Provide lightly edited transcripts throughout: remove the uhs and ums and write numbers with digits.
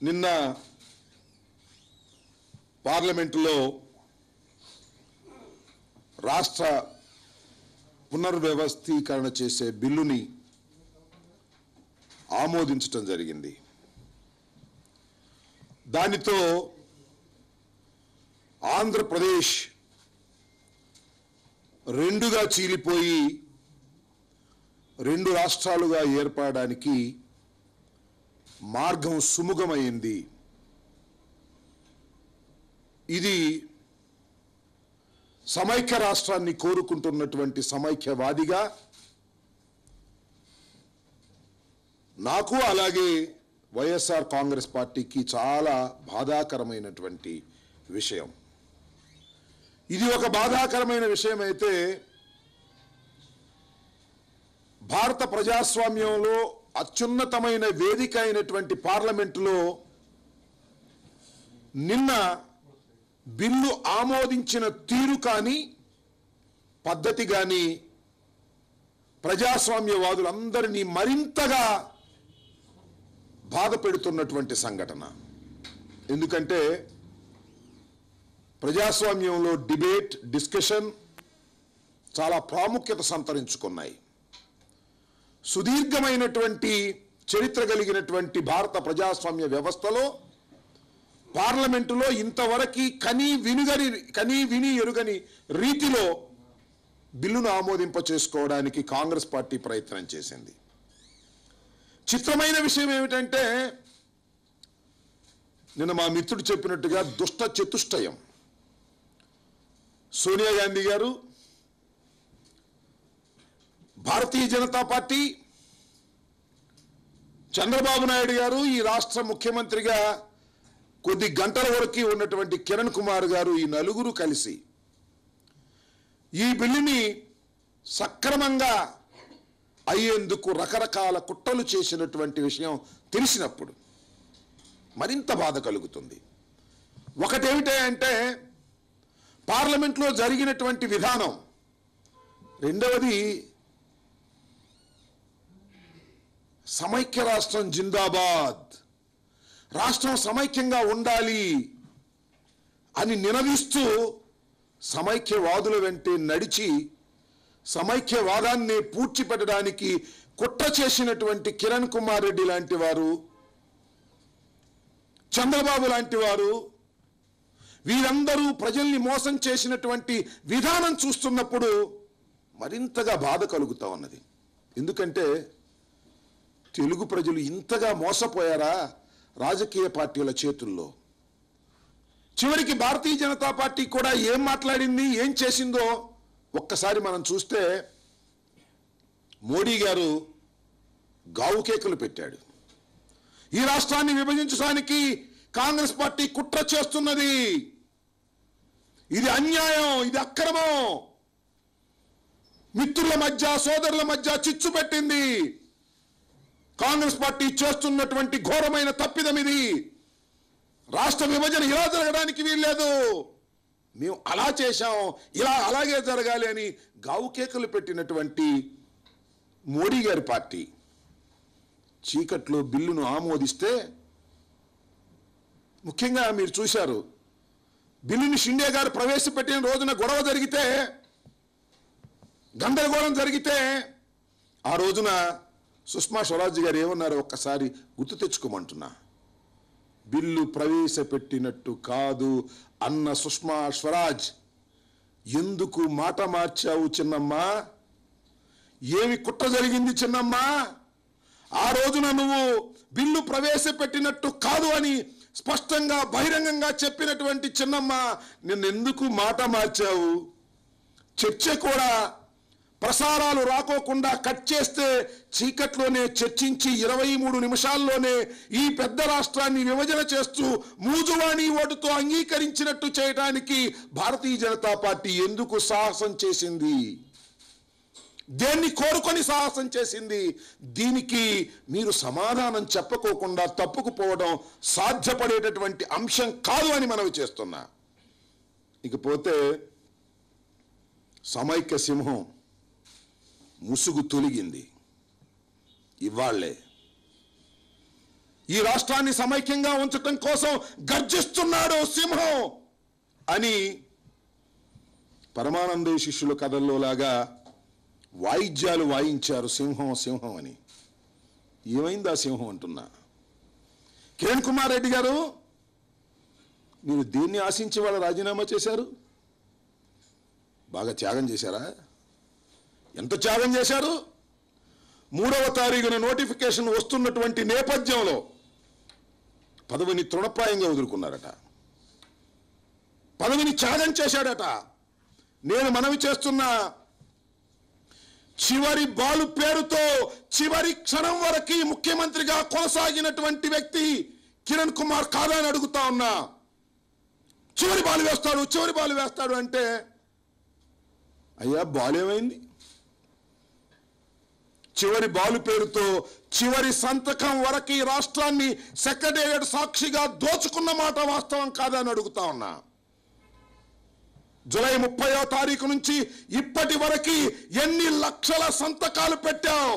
నిన్న పార్లమెంటులో రాష్ట్ర పునర్వ్యవస్థీకరణ చేసే బిల్లుని ఆమోదించడం జరిగింది. దానితో ఆంధ్రప్రదేశ్ రెండుగా చీలిపోయి రెండు రాష్ట్రాలుగా ఏర్పడడానికి మార్గం సుముఖమైంది. ఇది సమైక్య రాష్ట్రాన్ని కోరుకుంటున్నటువంటి సమైక్యవాదిగా నాకు అలాగే వైఎస్ఆర్ కాంగ్రెస్ పార్టీకి చాలా బాధాకరమైనటువంటి విషయం. ఇది ఒక బాధాకరమైన విషయం అయితే భారత ప్రజాస్వామ్యంలో అత్యున్నతమైన వేదిక అయినటువంటి పార్లమెంటులో నిన్న బిల్లు ఆమోదించిన తీరు కానీ పద్ధతి కానీ ప్రజాస్వామ్యవాదులందరినీ మరింతగా బాధ పెడుతున్నటువంటి సంఘటన. ఎందుకంటే ప్రజాస్వామ్యంలో డిబేట్, డిస్కషన్ చాలా ప్రాముఖ్యత సంతరించుకున్నాయి. సుదీర్ఘమైనటువంటి చరిత్ర కలిగినటువంటి భారత ప్రజాస్వామ్య వ్యవస్థలో పార్లమెంటులో ఇంతవరకు కనీ విని ఎరుగని రీతిలో బిల్లును ఆమోదింప చేసుకోవడానికి కాంగ్రెస్ పార్టీ ప్రయత్నం చేసింది. చిత్రమైన విషయం ఏమిటంటే నిన్న మా మిత్రుడు చెప్పినట్టుగా దుష్ట చతుష్టయం సోనియా గాంధీ గారు, భారతీయ జనతా పార్టీ, చంద్రబాబు నాయుడు గారు, ఈ రాష్ట్ర ముఖ్యమంత్రిగా కొద్ది గంటల వరకు ఉన్నటువంటి కిరణ్ కుమార్ గారు, ఈ నలుగురు కలిసి ఈ బిల్లుని సక్రమంగా అయ్యేందుకు రకరకాల కుట్రలు చేసినటువంటి విషయం తెలిసినప్పుడు మరింత బాధ కలుగుతుంది. ఒకటేమిటంటే పార్లమెంట్లో జరిగినటువంటి విధానం, రెండవది సమైక్య రాష్ట్రం జిందాబాద్, రాష్ట్రం సమైక్యంగా ఉండాలి అని నినదిస్తూ సమైక్యవాదుల వెంటే నడిచి సమైక్యవాదాన్ని పూడ్చిపెట్టడానికి కుట్ర చేసినటువంటి కిరణ్ కుమార్ రెడ్డి లాంటి వారు, చంద్రబాబు లాంటి వారు, వీరందరూ ప్రజల్ని మోసం చేసినటువంటి విధానం చూస్తున్నప్పుడు మరింతగా బాధ కలుగుతూ ఉన్నది. ఎందుకంటే తెలుగు ప్రజలు ఇంతగా మోసపోయారా రాజకీయ పార్టీల చేతుల్లో? చివరికి భారతీయ జనతా పార్టీ కూడా ఏం మాట్లాడింది, ఏం చేసిందో ఒక్కసారి మనం చూస్తే మోడీ గారు గావు కేకలు పెట్టాడు. ఈ రాష్ట్రాన్ని విభజించడానికి కాంగ్రెస్ పార్టీ కుట్ర చేస్తున్నది, ఇది అన్యాయం, ఇది అక్రమం, మిత్రుల మధ్య సోదరుల మధ్య చిచ్చు పెట్టింది, కాంగ్రెస్ పార్టీ చేస్తున్నటువంటి ఘోరమైన తప్పిదం ఇది, రాష్ట్ర విభజన ఇలా జరగడానికి వీల్లేదు, మేము అలా చేశాం, ఇలా అలాగే జరగాలి అని గావు కేకలు పెట్టినటువంటి మోడీ గారి పార్టీ చీకట్లో బిల్లును ఆమోదిస్తే, ముఖ్యంగా మీరు చూశారు బిల్లుని షిండే గారు ప్రవేశపెట్టిన రోజున గొడవ జరిగితే, గందరగోళం జరిగితే, ఆ రోజున సుష్మా స్వరాజ్ గారు ఏమన్నారో ఒక్కసారి గుర్తు తెచ్చుకోమంటున్నా. బిల్లు ప్రవేశపెట్టినట్టు కాదు అన్న సుష్మా స్వరాజ్, ఎందుకు మాట మార్చావు చిన్నమ్మా? ఏమి కుట్ర జరిగింది చిన్నమ్మా? ఆ రోజున నువ్వు బిల్లు ప్రవేశపెట్టినట్టు కాదు అని స్పష్టంగా బహిరంగంగా చెప్పినటువంటి చిన్నమ్మ, నిన్నెందుకు మాట మార్చావు? చర్చ కూడా ప్రసారాలు రాకోకుండా కట్ చేస్తే చీకట్లోనే చర్చించి 23 నిమిషాల్లోనే ఈ పెద్ద రాష్ట్రాన్ని విభజన చేస్తూ మూజువాణి ఓటుతో అంగీకరించినట్టు చేయడానికి భారతీయ జనతా పార్టీ ఎందుకు సాహసం చేసింది? దేన్ని కోరుకొని సాహసం చేసింది? దీనికి మీరు సమాధానం చెప్పకోకుండా తప్పుకుపోవడం సాధ్యపడేటటువంటి అంశం కాదు అని మనవి చేస్తున్నా. ఇకపోతే సమైక్య సింహం ముసుగు తొలగింది. ఇవాళ్లే ఈ రాష్ట్రాన్ని సమైక్యంగా ఉంచటం కోసం గర్జిస్తున్నాడు సింహం అని పరమానంద శిష్యుల కథల్లో లాగా వాయిద్యాలు వాయించారు. సింహం సింహం అని. ఏమైంది ఆ సింహం అంటున్నా. కిరణ్ కుమార్ రెడ్డి గారు, మీరు దేన్ని ఆశించి వాళ్ళు రాజీనామా చేశారు? బాగా త్యాగం చేశారా? ఎంత త్యాగం చేశారు? 3వ తారీఖున నోటిఫికేషన్ వస్తున్నటువంటి నేపథ్యంలో పదవిని తృణప్రాయంగా వదులుకున్నారట. పదవిని త్యాగం చేశాడట. నేను మనవి చేస్తున్నా, చివరి బాలు పేరుతో చివరి క్షణం వరకు ముఖ్యమంత్రిగా కొనసాగినటువంటి వ్యక్తి కిరణ్ కుమార్ కాదా అని అడుగుతా ఉన్నా. చివరి బాలు వేస్తాడు అంటే అయ్యా బాలు ఏమైంది? చివరి బాలు పేరుతో చివరి సంతకం వరకు రాష్ట్రాన్ని సెక్రటేరియట్ సాక్షిగా దోచుకున్న మాట వాస్తవం కాదా అని అడుగుతా ఉన్నా. జూలై 30వ తారీఖు నుంచి ఇప్పటి వరకు ఎన్ని లక్షల సంతకాలు పెట్టావు?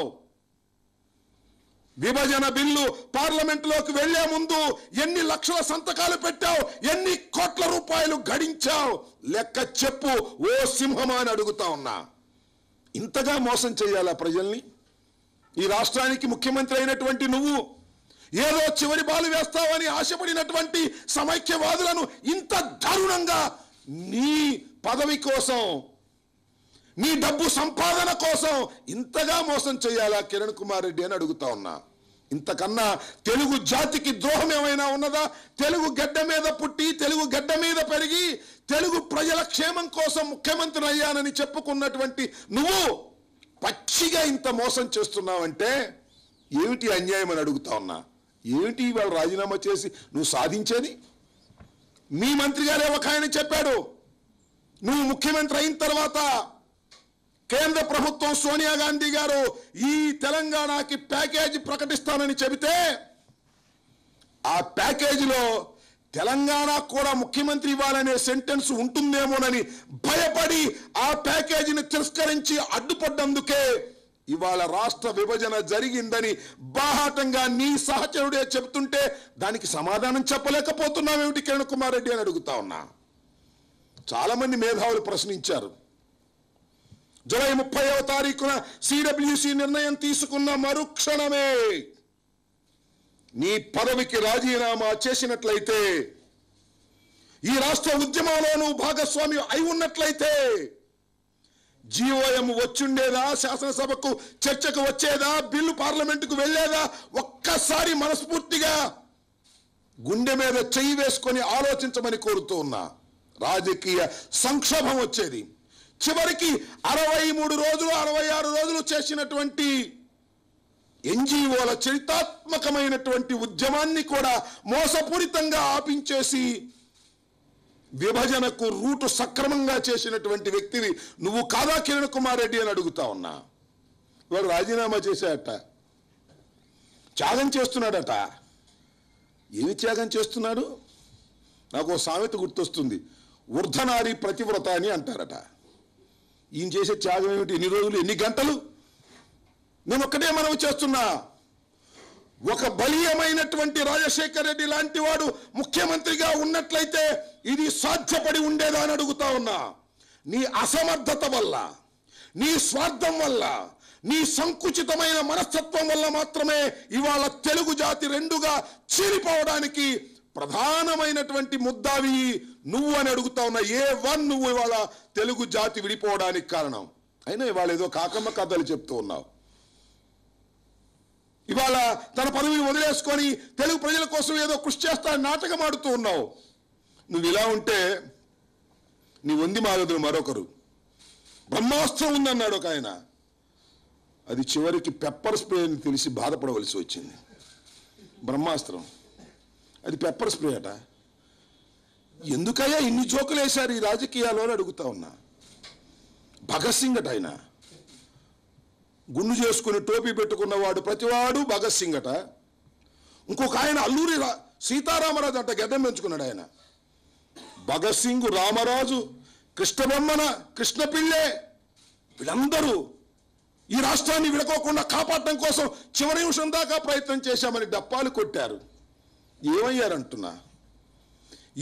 విభజన బిల్లు పార్లమెంటులోకి వెళ్లే ముందు ఎన్ని లక్షల సంతకాలు పెట్టావు? ఎన్ని కోట్ల రూపాయలు గడించావు? లెక్క చెప్పు ఓ సింహమా అని అడుగుతా ఉన్నా. ఇంతగా మోసం చేయాలా ప్రజల్ని? ఈ రాష్ట్రానికి ముఖ్యమంత్రి అయినటువంటి నువ్వు ఏదో చివరి బాలు వేస్తావని ఆశపడినటువంటి సమైక్యవాదులను ఇంత దారుణంగా నీ పదవి కోసం, నీ డబ్బు సంపాదన కోసం ఇంతగా మోసం చేయాలా కిరణ్ కుమార్ రెడ్డి అని అడుగుతా ఉన్నా. ఇంతకన్నా తెలుగు జాతికి ద్రోహం ఏమైనా ఉన్నదా? తెలుగు గడ్డ మీద పుట్టి, తెలుగు గడ్డ మీద పెరిగి, తెలుగు ప్రజల క్షేమం కోసం ముఖ్యమంత్రి అయ్యానని చెప్పుకున్నటువంటి నువ్వు పచ్చిగా ఇంత మోసం చేస్తున్నావంటే ఏమిటి అన్యాయం అని అడుగుతా ఉన్నా. ఏమిటి వాళ్ళు రాజీనామా చేసి నువ్వు సాధించేది? మీ మంత్రి గారే ఒక ఆయన చెప్పాడు, నువ్వు ముఖ్యమంత్రి అయిన తర్వాత కేంద్ర ప్రభుత్వం సోనియా గాంధీ గారు ఈ తెలంగాణకి ప్యాకేజీ ప్రకటిస్తానని చెబితే ఆ ప్యాకేజీలో తెలంగాణ కూడా ముఖ్యమంత్రి ఇవ్వాలనే సెంటెన్స్ ఉంటుందేమోనని భయపడి ఆ ప్యాకేజీని తిరస్కరించి అడ్డుపడ్డందుకే ఇవాళ రాష్ట్ర విభజన జరిగిందని బాహాటంగా నీ సహచరుడే చెబుతుంటే దానికి సమాధానం చెప్పలేకపోతున్నావేమిటి కిరణ్ కుమార్ రెడ్డి అని అడుగుతా ఉన్నా. చాలా మంది మేధావులు ప్రశ్నించారు. జూలై 30వ తారీఖున సిడబ్ల్యూసి నిర్ణయం తీసుకున్న మరుక్షణమే నీ పదవికి రాజీనామా చేసినట్లయితే, ఈ రాష్ట్ర ఉద్యమంలోనూ భాగస్వామి అయి ఉన్నట్లయితే జీఓఎం వచ్చుండేదా? శాసనసభకు చర్చకు వచ్చేదా? బిల్లు పార్లమెంటుకు వెళ్ళేదా? ఒక్కసారి మనస్ఫూర్తిగా గుండె మీద చెయ్యి వేసుకొని ఆలోచించమని కోరుతూ ఉన్నా. రాజకీయ సంక్షోభం వచ్చేది. చివరికి 63 రోజులు 66 రోజులు చేసినటువంటి ఎన్జిఓల చరితాత్మకమైనటువంటి ఉద్యమాన్ని కూడా మోసపూరితంగా ఆపించేసి విభజనకు రూటు సక్రమంగా చేసినటువంటి వ్యక్తివి నువ్వు కాదా కిరణ్ కుమార్ రెడ్డి అని అడుగుతా ఉన్నా. వాడు రాజీనామా చేశాడట, త్యాగం చేస్తున్నాడట. ఏమి త్యాగం చేస్తున్నాడు? నాకు ఓ సామెత గుర్తొస్తుంది, ఊర్ధనారి ప్రతివ్రత అని అంటారట. ఈయన చేసే త్యాగం ఏమిటి? ఎన్ని రోజులు, ఎన్ని గంటలు? నేను ఒక్కటే మనవి చేస్తున్నా, ఒక బలీయమైనటువంటి రాజశేఖర్ రెడ్డి లాంటి వాడు ముఖ్యమంత్రిగా ఉన్నట్లయితే ఇది సాధ్యపడి ఉండేదా అని అడుగుతా ఉన్నా. నీ అసమర్థత వల్ల, నీ స్వార్థం వల్ల, నీ సంకుచితమైన మనస్తత్వం వల్ల మాత్రమే ఇవాళ తెలుగు జాతి రెండుగా చీలిపోవడానికి ప్రధానమైనటువంటి ముద్దావి నువ్వు అని అడుగుతా ఉన్నా. నువ్వు ఇవాళ తెలుగు జాతి విడిపోవడానికి కారణం. అయినా ఇవాళ ఏదో కాకమ్మ కథలు చెప్తూ ఉన్నావు. ఇవాళ తన పదవిని వదిలేసుకొని తెలుగు ప్రజల కోసం ఏదో కృషి చేస్తానని నాటకం ఆడుతూ ఉన్నావు. నువ్వు ఇలా ఉంటే నీ వంది మాగదులు మరొకరు. బ్రహ్మాస్త్రం ఉందన్నాడు ఒక ఆయన, అది చివరికి పెప్పర్ స్ప్రే అని తెలిసి బాధపడవలసి వచ్చింది. బ్రహ్మాస్త్రం అది పెప్పర్ స్ప్రే అట. ఎందుకయ్యా ఇన్ని జోకులు వేశారు ఈ రాజకీయాల్లో అని అడుగుతా ఉన్నా. భగత్ సింగ్ అట, ఆయన గుండు చేసుకుని టోపీ పెట్టుకున్నవాడు ప్రతివాడు భగత్ సింగ్ అట. ఇంకొక ఆయన అల్లూరి సీతారామరాజు అంట, గడ్డం పెంచుకున్నాడు ఆయన. భగత్ సింగ్, రామరాజు, కృష్ణబొమ్మన, కృష్ణపిల్లే, వీళ్ళందరూ ఈ రాష్ట్రాన్ని విడకోకుండా కాపాడటం కోసం చివరి నిమిషం దాకా ప్రయత్నం చేశామని డప్పాలు కొట్టారు. ఏమయ్యారంటున్నా?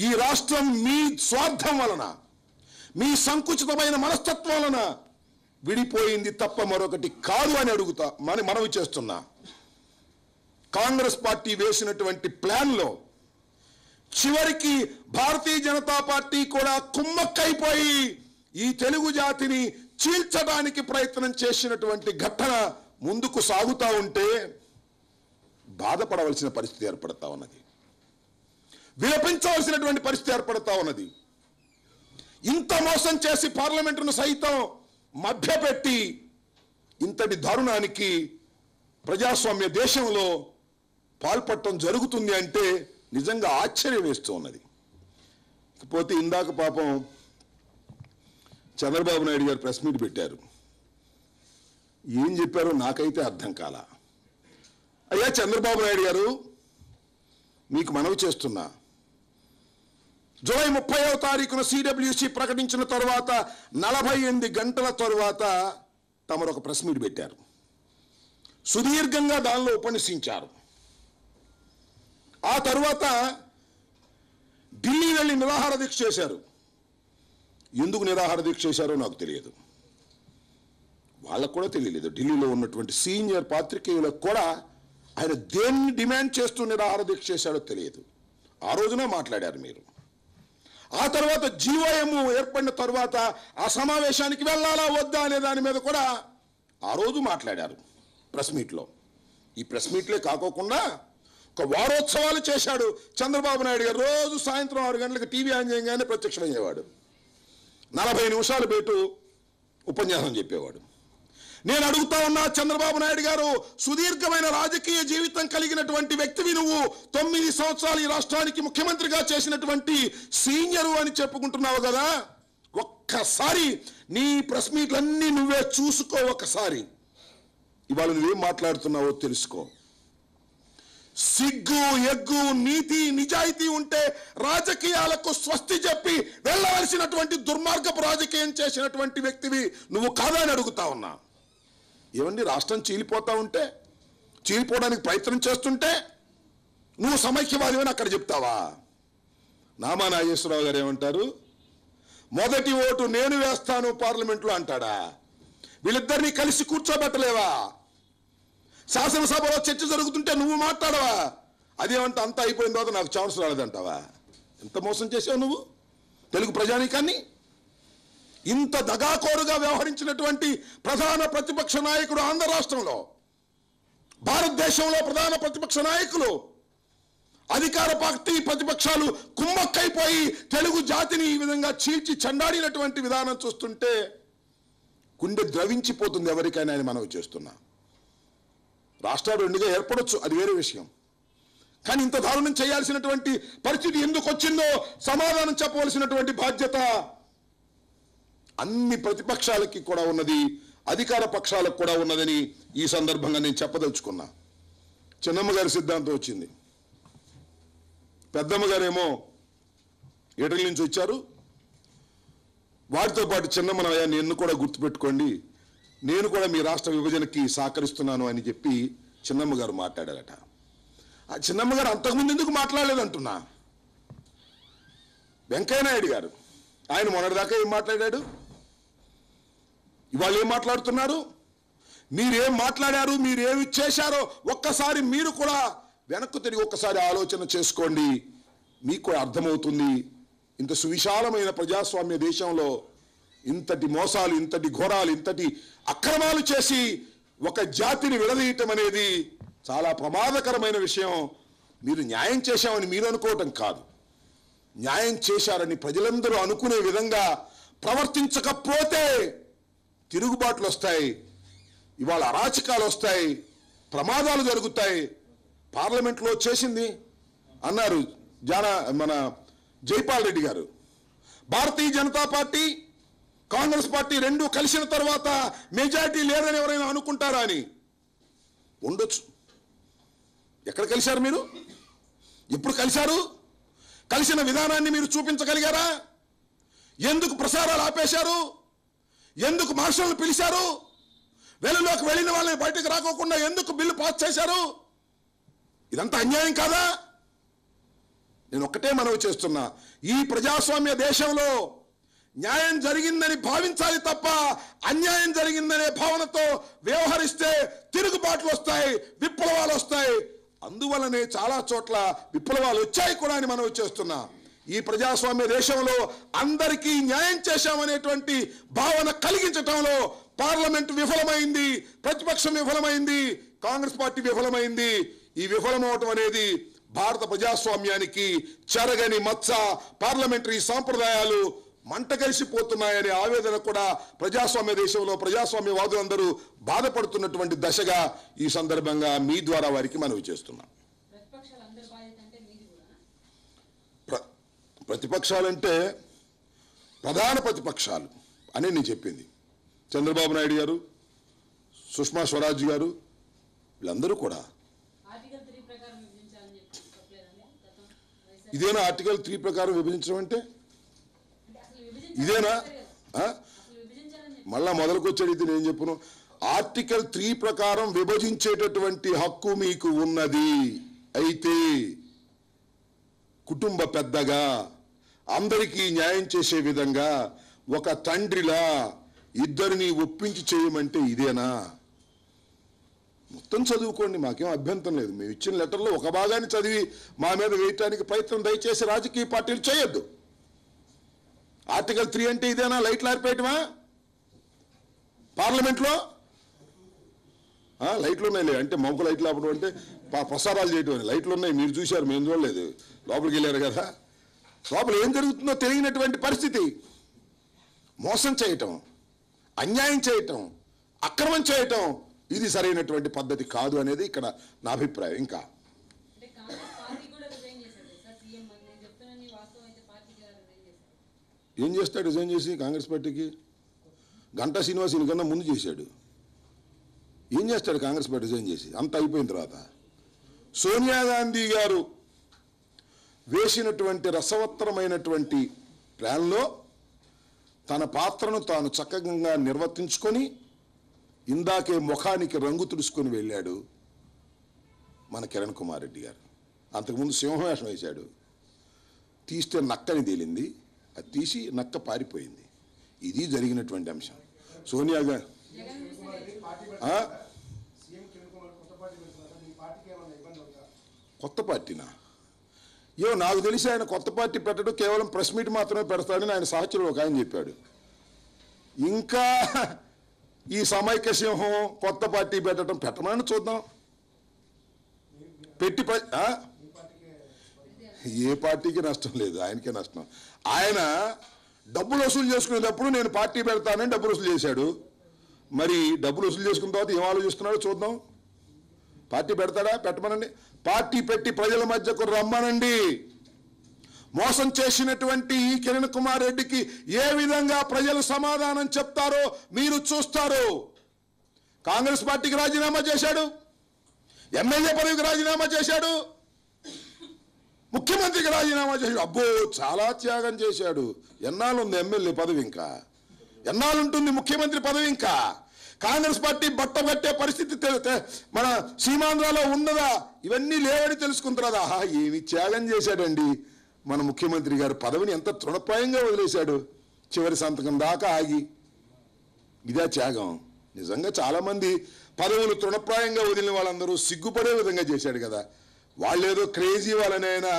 ఈ రాష్ట్రం మీ స్వార్థం వలన, మీ సంకుచితమైన మనస్తత్వం వలన విడిపోయింది తప్ప మరొకటి కాదు అని మనవి చేస్తున్నా. కాంగ్రెస్ పార్టీ వేసినటువంటి ప్లాన్లో చివరికి భారతీయ జనతా పార్టీ కూడా కుమ్మక్కైపోయి ఈ తెలుగు జాతిని చీల్చడానికి ప్రయత్నం చేసినటువంటి ఘటన ముందుకు సాగుతూ ఉంటే బాధపడవలసిన పరిస్థితి ఏర్పడతా ఉన్నది, విలపించవలసినటువంటి పరిస్థితి ఏర్పడతా ఉన్నది. ఇంత మోసం చేసి పార్లమెంటును సైతం మభ్యపెట్టి ఇంతటి దారుణానికి ప్రజాస్వామ్య దేశంలో పాల్పడటం జరుగుతుంది అంటే నిజంగా ఆశ్చర్యం వేస్తూ ఉన్నది. పోతే ఇందాక పాపం చంద్రబాబు నాయుడు గారు ప్రెస్ మీట్ పెట్టారు. ఏం చెప్పారో నాకైతే అర్థం కాల. అయ్యా చంద్రబాబు నాయుడు గారు, మీకు మనవి చేస్తున్నా, జూలై 30వ తారీఖున సిడబ్ల్యూసి ప్రకటించిన తర్వాత 48 గంటల తరువాత తమరు ఒక ప్రెస్ మీట్ పెట్టారు. సుదీర్ఘంగా దానిలో ఉపన్యసించారు. ఆ తర్వాత ఢిల్లీ వెళ్ళి నిరాహార దీక్ష చేశారు. ఎందుకు నిరాహార దీక్ష చేశారో నాకు తెలియదు, వాళ్ళకు కూడా తెలియలేదు. ఢిల్లీలో ఉన్నటువంటి సీనియర్ పాత్రికేయులకు కూడా ఆయన దేన్ని డిమాండ్ చేస్తూ నిరాహార దీక్ష చేశాడో తెలియదు. ఆ రోజున మాట్లాడారు మీరు. ఆ తర్వాత జీవోఎం ఏర్పడిన తర్వాత ఆ సమావేశానికి వెళ్ళాలా వద్దా అనే దాని మీద కూడా ఆ రోజు మాట్లాడారు ప్రెస్ మీట్లో. ఈ ప్రెస్ మీట్లే కాకోకుండా ఒక వారోత్సవాలు చేశాడు చంద్రబాబు నాయుడు గారు. రోజు సాయంత్రం 6 గంటలకు టీవీ ఆన్ చేయగానే ప్రత్యక్షమయ్యేవాడు. 40 నిమిషాలు బేటు ఉపన్యాసం చెప్పేవాడు. నేను అడుగుతా ఉన్నా, చంద్రబాబు నాయుడు గారు, సుదీర్ఘమైన రాజకీయ జీవితం కలిగినటువంటి వ్యక్తివి నువ్వు, 9 సంవత్సరాలు ఈ రాష్ట్రానికి ముఖ్యమంత్రిగా చేసినటువంటి సీనియరు అని చెప్పుకుంటున్నావు కదా, ఒక్కసారి నీ ప్రెస్ మీట్లన్నీ నువ్వే చూసుకో. ఒకసారి ఇవాళ నువ్వేం మాట్లాడుతున్నావో తెలుసుకో. సిగ్గు, ఎగ్గు, నీతి, నిజాయితీ ఉంటే రాజకీయాలకు స్వస్తి చెప్పి వెళ్ళవలసినటువంటి దుర్మార్గపు రాజకీయం చేసినటువంటి వ్యక్తివి నువ్వు కాదని అడుగుతా ఉన్నా. ఏమండి, రాష్ట్రం చీలిపోతా ఉంటే, చీలిపోవడానికి ప్రయత్నం చేస్తుంటే నువ్వు సమైక్యవాదివని అక్కడ చెప్తావా? నామా నాగేశ్వరరావు గారు ఏమంటారు? మొదటి ఓటు నేను వేస్తాను పార్లమెంట్లో అంటాడా? వీళ్ళిద్దరినీ కలిసి కూర్చోబెట్టలేవా? శాసనసభలో చర్చ జరుగుతుంటే నువ్వు మాట్లాడవా? అదేమంటే అంతా అయిపోయిన తర్వాత నాకు ఛాన్స్ రాలేదంటావా? ఎంత మోసం చేసావు నువ్వు తెలుగు ప్రజానీకాన్ని. ఇంత దగాకోరుగా వ్యవహరించినటువంటి ప్రధాన ప్రతిపక్ష నాయకుడు ఆంధ్ర రాష్ట్రంలో, భారతదేశంలో ప్రధాన ప్రతిపక్ష నాయకులు, అధికార పార్టీ ప్రతిపక్షాలు కుమ్మక్కైపోయి తెలుగు జాతిని ఈ విధంగా చీల్చి చెండాడినటువంటి విధానం చూస్తుంటే గుండె ద్రవించిపోతుంది ఎవరికైనా అని మనవి చేస్తున్నా. రాష్ట్రాలు రెండుగా ఏర్పడొచ్చు, అది వేరే విషయం. కానీ ఇంత దారుణం చేయాల్సినటువంటి పరిస్థితి ఎందుకు వచ్చిందో సమాధానం చెప్పవలసినటువంటి బాధ్యత అన్ని ప్రతిపక్షాలకి కూడా ఉన్నది, అధికార పక్షాలకు కూడా ఉన్నదని ఈ సందర్భంగా నేను చెప్పదలుచుకున్నా. చిన్నమ్మ గారి సిద్ధాంతం వచ్చింది, పెద్దమ్మ గారేమో ఇటలీ నుంచి వచ్చారు. వాటితో పాటు చిన్నమ్మనయ్య నిన్ను కూడా గుర్తుపెట్టుకోండి, నేను కూడా మీ రాష్ట్ర విభజనకి సహకరిస్తున్నాను అని చెప్పి చిన్నమ్మ గారు మాట్లాడారట. ఆ చిన్నమ్మ గారు అంతకుముందు ఎందుకు మాట్లాడలేదంటున్నా. వెంకయ్యనాయుడు గారు ఆయన మొన్నటిదాకా ఏం మాట్లాడాడు, ఇవాళ ఏం మాట్లాడుతున్నారు? మీరేం మాట్లాడారు, మీరేమి చేశారో ఒక్కసారి మీరు కూడా వెనక్కు తిరిగి ఒక్కసారి ఆలోచన చేసుకోండి, మీకు అర్థమవుతుంది. ఇంత సువిశాలమైన ప్రజాస్వామ్య దేశంలో ఇంతటి మోసాలు, ఇంతటి ఘోరాలు, ఇంతటి అక్రమాలు చేసి ఒక జాతిని విడదీయటం అనేది చాలా ప్రమాదకరమైన విషయం. మీరు న్యాయం చేశామని మీరు అనుకోవటం కాదు, న్యాయం చేశారని ప్రజలందరూ అనుకునే విధంగా ప్రవర్తించకపోతే తిరుగుబాట్లు వస్తాయి, ఇవాళ అరాచకాలు వస్తాయి, ప్రమాదాలు జరుగుతాయి. పార్లమెంట్లో చేసింది అన్నారు మన జైపాల్ రెడ్డి గారు, భారతీయ జనతా పార్టీ కాంగ్రెస్ పార్టీ రెండు కలిసిన తర్వాత మెజారిటీ లేదని ఎవరైనా అనుకుంటారా అని. ఉండొచ్చు. ఎక్కడ కలిశారు మీరు? ఎప్పుడు కలిశారు? కలిసిన విధానాన్ని మీరు చూపించగలిగారా? ఎందుకు ప్రసారాలు ఆపేశారు? ఎందుకు మార్షల్ని పిలిచారు? వెలుగులోకి వెళ్ళిన వాళ్ళని బయటకు రాకోకుండా ఎందుకు బిల్లు పాస్ చేశారు? ఇదంతా అన్యాయం కాదా? నేను ఒక్కటే మనవి చేస్తున్నా, ఈ ప్రజాస్వామ్య దేశంలో న్యాయం జరిగిందని భావించాలి తప్ప అన్యాయం జరిగిందనే భావనతో వ్యవహరిస్తే తిరుగుబాట్లు వస్తాయి, విప్లవాలు వస్తాయి. అందువలనే చాలా చోట్ల విప్లవాలు వచ్చాయి కూడా అని మనవి చేస్తున్నా. ఈ ప్రజాస్వామ్య దేశంలో అందరికీ న్యాయం చేశామనేటువంటి భావన కలిగించటంలో పార్లమెంట్ విఫలమైంది, ప్రతిపక్షం విఫలమైంది, కాంగ్రెస్ పార్టీ విఫలమైంది. ఈ విఫలమవటం అనేది భారత ప్రజాస్వామ్యానికి చెరగని మచ్చ. పార్లమెంటరీ సాంప్రదాయాలు మంట కలిసిపోతున్నాయనే ఆవేదన కూడా ప్రజాస్వామ్య దేశంలో ప్రజాస్వామ్యవాదులందరూ బాధపడుతున్నటువంటి దశగా ఈ సందర్భంగా మీ ద్వారా వారికి మనవి చేస్తున్నాం. ప్రతిపక్షాలంటే ప్రధాన ప్రతిపక్షాలు అని నేను చెప్పింది చంద్రబాబు నాయుడు గారు, సుష్మా స్వరాజ్ గారు, వీళ్ళందరూ కూడా. ఇదేనా ఆర్టికల్ 3 ప్రకారం విభజించడం అంటే? ఇదేనా? మళ్ళా మొదలుకొచ్చాడు. ఇది నేను చెప్పును. ఆర్టికల్ 3 ప్రకారం విభజించేటటువంటి హక్కు మీకు ఉన్నది. అయితే కుటుంబ పెద్దగా అందరికీ న్యాయం చేసే విధంగా ఒక తండ్రిలా ఇద్దరిని ఒప్పించి చేయమంటే ఇదేనా? మొత్తం చదువుకోండి, మాకేం అభ్యంతరం లేదు. మేము ఇచ్చిన లెటర్లో ఒక భాగాన్ని చదివి మా మీద వేయటానికి ప్రయత్నం దయచేసి రాజకీయ పార్టీలు చేయొద్దు. ఆర్టికల్ 3 అంటే ఇదేనా? లైట్లు ఆరిపోయటమా పార్లమెంట్లో? లైట్లు ఉన్నాయి అంటే మౌక లైట్లు ఆపడం అంటే ప్రసారాలు చేయటం అని. లైట్లు ఉన్నాయి, మీరు చూశారు, మేము చూడలేదు, లోపలికి వెళ్ళారు కదా. లోపల ఏం జరుగుతుందో తెలియనటువంటి పరిస్థితి. మోసం చేయటం, అన్యాయం చేయటం, అక్రమం చేయటం ఇది సరైనటువంటి పద్ధతి కాదు అనేది ఇక్కడ నా అభిప్రాయం. ఇంకా ఏం చేస్తాడు రిజైన్ చేసి కాంగ్రెస్ పార్టీకి? గంటా శ్రీనివాస్ కన్నా ముందు చేశాడు. ఏం చేస్తాడు కాంగ్రెస్ పార్టీ రిజైన్ చేసి? అంత అయిపోయిన తర్వాత సోనియా గాంధీ గారు వేసినటువంటి రసవత్తరమైనటువంటి ప్లాన్లో తన పాత్రను తాను చక్కగా నిర్వర్తించుకొని ఇందాకే ముఖానికి రంగు తుడుచుకొని వెళ్ళాడు మన కిరణ్ కుమార్ రెడ్డి గారు. అంతకుముందు సింహవేషం వేశాడు, తీస్తే నక్కని తేలింది, అది తీసి నక్క పారిపోయింది. ఇది జరిగినటువంటి అంశం. సోనియా గాంధీ కొత్త పార్టీనా? నాకు తెలిసి ఆయన కొత్త పార్టీ పెట్టడం కేవలం ప్రెస్ మీట్ మాత్రమే పెడతాడని ఆయన సహచరుడు ఒక ఆయన చెప్పాడు. ఇంకా ఈ సమైక్య సింహం కొత్త పార్టీ పెట్టమని చూద్దాం. పెట్టి ఏ పార్టీకి నష్టం లేదు, ఆయనకే నష్టం. ఆయన డబ్బులు వసూలు చేసుకునేటప్పుడు నేను పార్టీ పెడతానని డబ్బులు వసూలు చేశాడు. మరి డబ్బులు వసూలు చేసుకున్న తర్వాత ఏం ఆలోచిస్తున్నాడో చూద్దాం. పార్టీ పెడతాడా? పెట్టమనండి. పార్టీ పెట్టి ప్రజల మధ్యకు రమ్మనండి. మోసం చేసినటువంటి ఈ కిరణ్ కుమార్ రెడ్డికి ఏ విధంగా ప్రజలు సమాధానం చెప్తారో మీరు చూస్తారు. కాంగ్రెస్ పార్టీకి రాజీనామా చేశాడు, ఎమ్మెల్యే పదవికి రాజీనామా చేశాడు, ముఖ్యమంత్రికి రాజీనామా చేశాడు. అబ్బో, చాలా త్యాగం చేశాడు. ఎన్నాళ్ళుంది ఎమ్మెల్యే పదవి? ఇంకా ఎన్నాళ్ళుంటుంది ముఖ్యమంత్రి పదవి? ఇంకా కాంగ్రెస్ పార్టీ బట్టబట్టే పరిస్థితి మన సీమాంధ్రలో ఉన్నదా? ఇవన్నీ లేవని తెలుసుకున్న తర్వాత ఏమి త్యాగం చేశాడండి మన ముఖ్యమంత్రి గారు. పదవిని ఎంత తృణప్రాయంగా వదిలేశాడు, చివరి సంతకం దాకా ఆగి. ఇదే త్యాగం. నిజంగా చాలామంది పదవులు తృణప్రాయంగా వదిలిన వాళ్ళందరూ సిగ్గుపడే విధంగా చేశాడు కదా. వాళ్ళేదో క్రేజీ వాళ్ళని ఆయన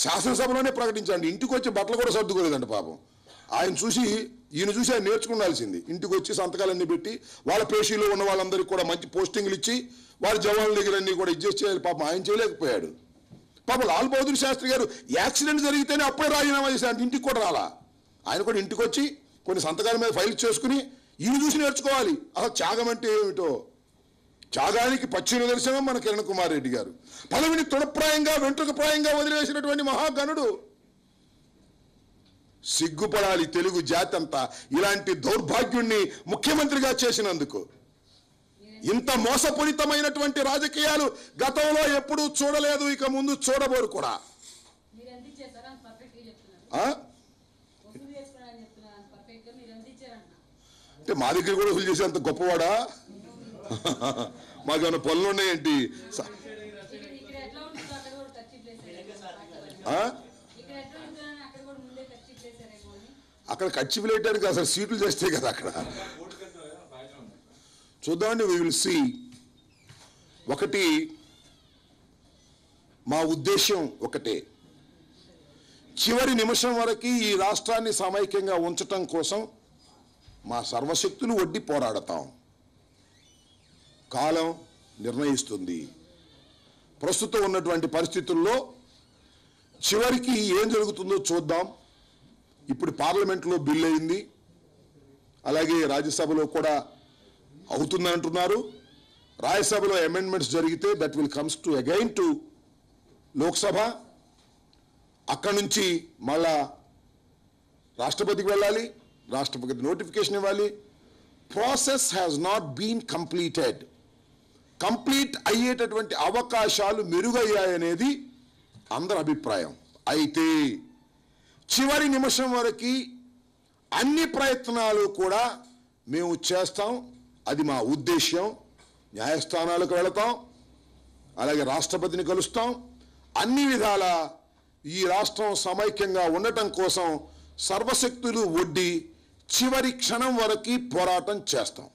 శాసనసభలోనే ప్రకటించండి. ఇంటికి వచ్చి బట్టలు కూడా సర్దుకోలేదండి పాపం. ఈయన చూసి ఆయన నేర్చుకున్నాల్సింది. ఇంటికి వచ్చి సంతకాలన్నీ పెట్టి వాళ్ళ పేషీలో ఉన్న వాళ్ళందరికీ కూడా మంచి పోస్టింగ్లు ఇచ్చి వాళ్ళ జవాన్ల దగ్గర అన్నీ కూడా అడ్జస్ట్ చేయాలి. పాపం ఆయన చేయలేకపోయాడు. పాపం లాల్ బహదూర్ శాస్త్రి గారు యాక్సిడెంట్ జరిగితేనే అప్పుడే రాజీనామా చేశాడు, ఇంటికి కూడా రాలా. ఆయన కూడా ఇంటికి వచ్చి కొన్ని సంతకాల మీద ఫైల్ చేసుకుని ఈయన చూసి నేర్చుకోవాలి అసలు త్యాగం అంటే ఏమిటో. త్యాగానికి పచ్చి నిదర్శనం మన కిరణ్ కుమార్ రెడ్డి గారు. పదవిని తృణప్రాయంగా వెంట్రుకప్రాయంగా వదిలివేసినటువంటి మహాగణుడు. సిగ్గుపడాలి తెలుగు జాతి అంతా ఇలాంటి దౌర్భాగ్యుణ్ణి ముఖ్యమంత్రిగా చేసినందుకు. ఇంత మోసపూరితమైనటువంటి రాజకీయాలు గతంలో ఎప్పుడూ చూడలేదు, ఇక ముందు చూడబోరు కూడా. అంటే మా దగ్గర కూడా వసూలు చేసే అంత గొప్పవాడా? మాకేమైనా పనులు ఉన్నాయేంటి? అక్కడ ఖర్చు పెట్టడానికి అసలు సీట్లు చేస్తే కదా అక్కడ. చూద్దామండి, వి విల్ సీ. ఒకటి, మా ఉద్దేశం ఒకటే, చివరి నిమిషం వరకు ఈ రాష్ట్రాన్ని సమైక్యంగా ఉంచటం కోసం మా సర్వశక్తులు ఒడ్డి పోరాడతాం. కాలం నిర్ణయిస్తుంది. ప్రస్తుతం ఉన్నటువంటి పరిస్థితుల్లో చివరికి ఏం జరుగుతుందో చూద్దాం. ఇప్పుడు పార్లమెంట్లో బిల్ అయింది, అలాగే రాజ్యసభలో కూడా అవుతుంది అంటున్నారు. రాజ్యసభలో అమెండ్మెంట్స్ జరిగితే that will comes to again to Lok Sabha. అక్కడి నుంచి మళ్ళా రాష్ట్రపతికి వెళ్ళాలి, రాష్ట్రపతి నోటిఫికేషన్ ఇవ్వాలి. Process has not been completed. Complete అయ్యేటటువంటి అవకాశాలు మెరుగయ్యాయనేది అందరి అభిప్రాయం. అయితే చివరి నిమిషం వరకు అన్ని ప్రయత్నాలు కూడా మేము చేస్తాం. అది మా ఉద్దేశ్యం. న్యాయస్థానాలకు వెళతాం, అలాగే రాష్ట్రపతిని కలుస్తాం. అన్ని విధాల ఈ రాష్ట్రం సమైక్యంగా ఉండటం కోసం సర్వశక్తులు ఒడ్డి చివరి క్షణం వరకు పోరాటం చేస్తాం.